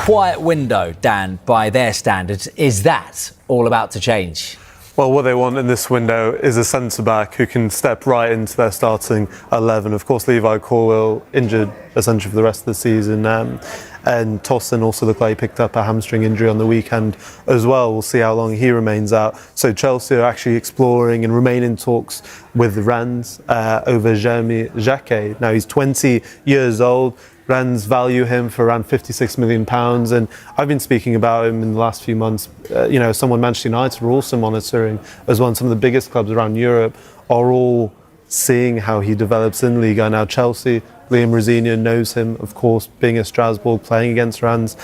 quiet window, Dan, by their standards. Is that all about to change? Well, what they want in this window is a centre-back who can step right into their starting 11. Of course, Levi Corwell injured essentially for the rest of the season. And Tosin also looked like he picked up a hamstring injury on the weekend as well. We'll see how long he remains out. So Chelsea are actually exploring and remain in talks with Rennes over Jacquet. Now, he's 20 years old. Rennes value him for around £56 million, and I've been speaking about him in the last few months. Someone Manchester United are also monitoring as well. Some of the biggest clubs around Europe are all seeing how he develops in Liga. Now Chelsea, Liam Rosenior knows him, of course, being at Strasbourg, playing against Rennes.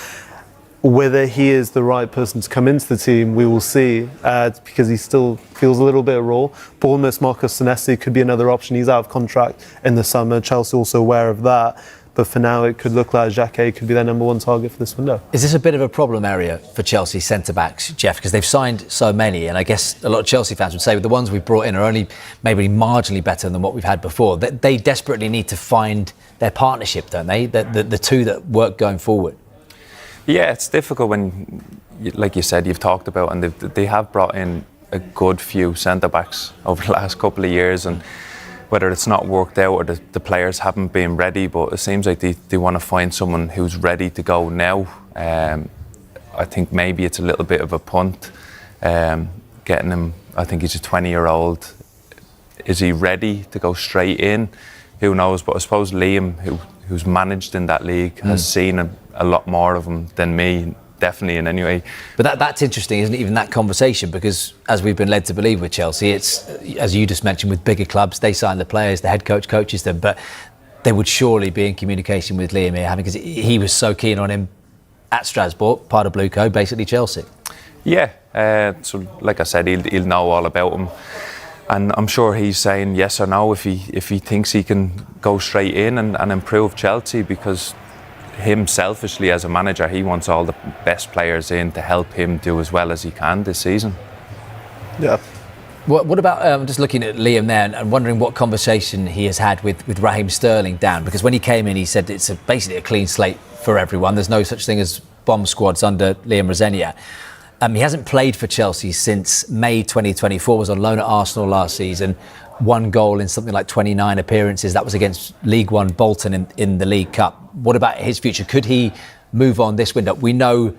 Whether he is the right person to come into the team, we will see, because he still feels a little bit raw. Bournemouth's Marcos Senesi could be another option. He's out of contract in the summer. Chelsea also aware of that. But for now, it could look like Jacquet could be their number one target for this window. Is this a bit of a problem area for Chelsea centre-backs, Jeff? Because they've signed so many, and I guess a lot of Chelsea fans would say the ones we've brought in are only maybe marginally better than what we've had before. They desperately need to find their partnership, don't they? The two that work going forward. Yeah, it's difficult when, like you said, you've talked about, and they have brought in a good few centre-backs over the last couple of years, and whether it's not worked out or the players haven't been ready, but it seems like they want to find someone who's ready to go now. I think maybe it's a little bit of a punt, getting him. I think he's a 20-year-old. Is he ready to go straight in? Who knows? But I suppose Liam, who's managed in that league, has seen a lot more of him than me. Definitely in any way. But that's interesting, isn't it, even that conversation? Because as we've been led to believe with Chelsea, it's, as you just mentioned, with bigger clubs, they sign the players, the head coach coaches them, but they would surely be in communication with Liam here, because he was so keen on him at Strasbourg, part of Blue Co, basically Chelsea. Yeah, so like I said, he'll know all about him. And I'm sure he's saying yes or no if he thinks he can go straight in and improve Chelsea, because him selfishly as a manager, he wants all the best players in to help him do as well as he can this season. Yeah. What about just looking at Liam there and wondering what conversation he has had with Raheem Sterling, Dan? Because when he came in, he said it's basically a clean slate for everyone. There's no such thing as bomb squads under Liam Rosenior. He hasn't played for Chelsea since May 2024, was on loan at Arsenal last season. One goal in something like 29 appearances. That was against League One Bolton in the League Cup. What about his future? Could he move on this window? We know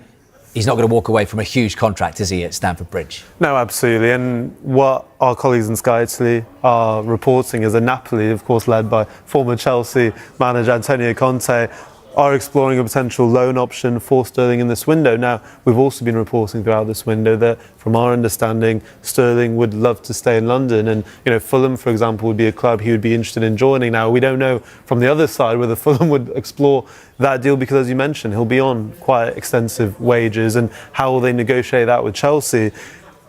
he's not going to walk away from a huge contract, is he, at Stamford Bridge? No, absolutely. And what our colleagues in Sky Italy are reporting is that Napoli, of course led by former Chelsea manager Antonio Conte, are exploring a potential loan option for Sterling in this window. Now, we've also been reporting throughout this window that, from our understanding, Sterling would love to stay in London, and Fulham, for example, would be a club he would be interested in joining. Now, we don't know from the other side whether Fulham would explore that deal, because, as you mentioned, he'll be on quite extensive wages, and how will they negotiate that with Chelsea?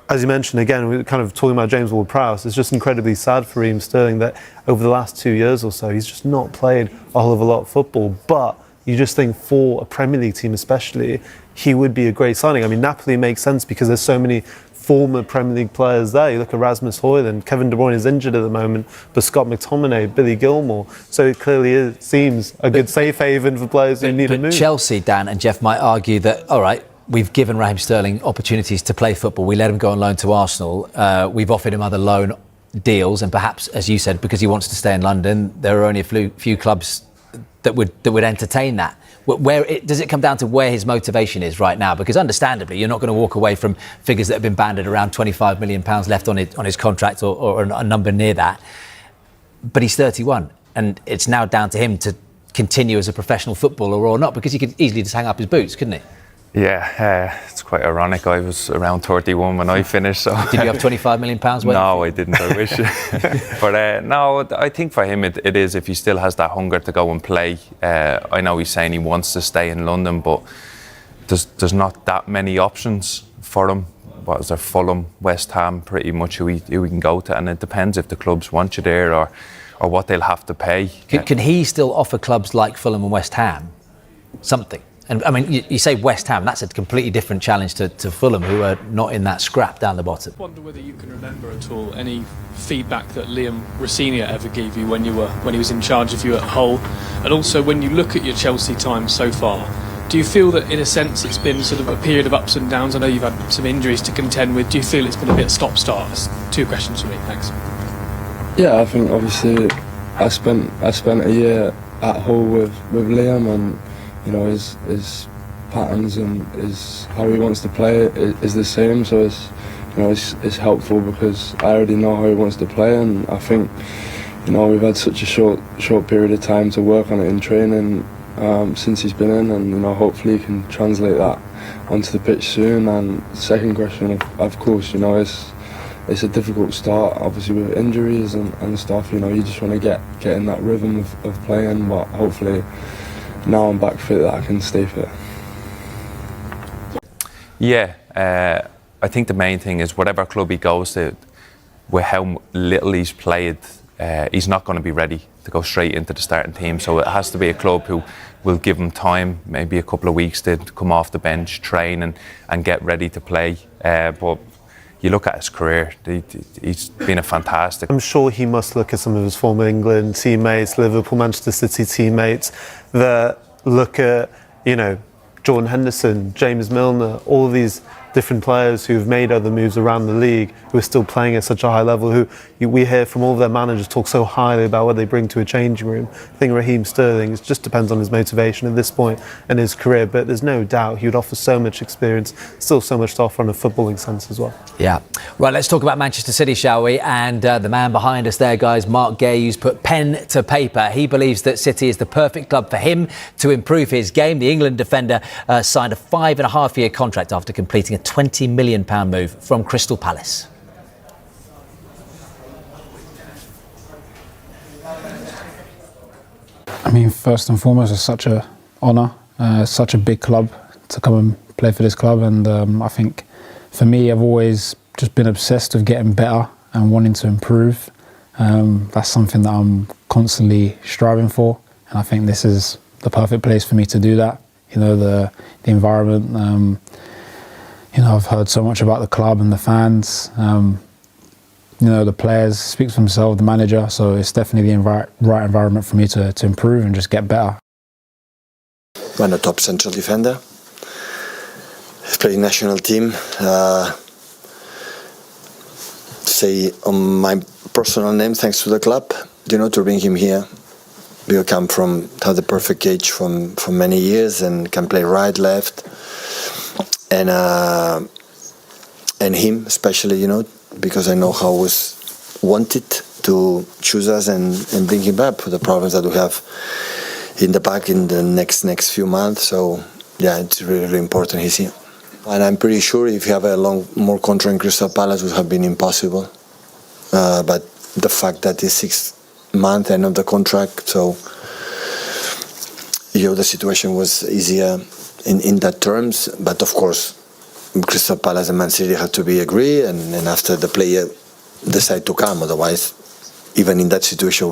As you mentioned, again, we're kind of talking about James Ward-Prowse. It's just incredibly sad for Raheem Sterling that over the last 2 years or so, he's just not played a whole of a lot of football. But you just think for a Premier League team especially, he would be a great signing. I mean, Napoli makes sense because there's so many former Premier League players there. You look at Rasmus Højlund, Kevin De Bruyne is injured at the moment, but Scott McTominay, Billy Gilmore. So it clearly seems a good safe haven for players who need a move. Chelsea, Dan and Jeff, might argue that, all right, we've given Raheem Sterling opportunities to play football. We let him go on loan to Arsenal. We've offered him other loan deals, and perhaps, as you said, because he wants to stay in London, there are only a few clubs that would entertain that. Does it come down to where his motivation is right now? Because understandably, you're not going to walk away from figures that have been banded around £25 million left on his contract, or a number near that. But he's 31, and it's now down to him to continue as a professional footballer or not, because he could easily just hang up his boots, couldn't he? Yeah, it's quite ironic. I was around 31 when I finished. So. Did you have £25 million waiting? No, I didn't. I wish. But no, I think for him it is, if he still has that hunger to go and play. I know he's saying he wants to stay in London, but there's not that many options for him. What is there? Fulham, West Ham, pretty much who he can go to, and it depends if the clubs want you there or what they'll have to pay. Can he still offer clubs like Fulham and West Ham something? And I mean, you say West Ham, that's a completely different challenge to Fulham, who are not in that scrap down the bottom. I wonder whether you can remember at all any feedback that Liam Rosenior ever gave you when he was in charge of you at Hull, and also when you look at your Chelsea time so far, Do you feel that, in a sense, it's been sort of a period of ups and downs? I know you've had some injuries to contend with. Do you feel it's been a bit stop-start? That's 2 questions for me. Thanks. Yeah, I think obviously I spent a year at Hull with Liam, and you know his patterns and how he wants to play is the same. So it's helpful because I already know how he wants to play, and I think we've had such a short period of time to work on it in training since he's been in, and hopefully he can translate that onto the pitch soon. And second question, of course, it's a difficult start, obviously with injuries and stuff. You just want to get in that rhythm of playing, but hopefully now I'm back fit that I can stay fit. Yeah, I think the main thing is whatever club he goes to, with how little he's played, he's not going to be ready to go straight into the starting team. So it has to be a club who will give him time, maybe a couple of weeks to come off the bench, train and get ready to play. But you look at his career, he's been a fantastic. I'm sure he must look at some of his former England teammates, Liverpool, Manchester City teammates, that look at, Jordan Henderson, James Milner, all of these different players who've made other moves around the league, who are still playing at such a high level, who we hear from all of their managers talk so highly about what they bring to a changing room. I think Raheem Sterling, it just depends on his motivation at this point in his career, but there's no doubt he would offer so much experience, still so much to offer on a footballing sense as well. Yeah. Right, let's talk about Manchester City, shall we? And the man behind us there, guys, Mark Gay, who's put pen to paper. He believes that City is the perfect club for him to improve his game. The England defender signed a 5.5-year contract after completing a £20 million move from Crystal Palace. I mean, first and foremost, it's such an honour, such a big club to come and play for this club. And I think for me, I've always just been obsessed with getting better and wanting to improve. That's something that I'm constantly striving for. And I think this is the perfect place for me to do that. The environment, I've heard so much about the club and the fans. The players speak for themselves, the manager, so it's definitely the right environment for me to improve and just get better. I'm a top central defender. I've played national team. Say on my personal name, thanks to the club, to bring him here. We come from have the perfect age from many years and can play right, left, and him especially, because I know how it was wanted to choose us and bring him back for the problems that we have in the back in the next few months. So yeah, it's really, really important he's here. And I'm pretty sure if you have a more contract in Crystal Palace would have been impossible. But the fact that it's 6 months end of the contract, so the situation was easier in that terms. But of course, Crystal Palace and Man City had to be agree, and after the player decide to come. Otherwise, even in that situation,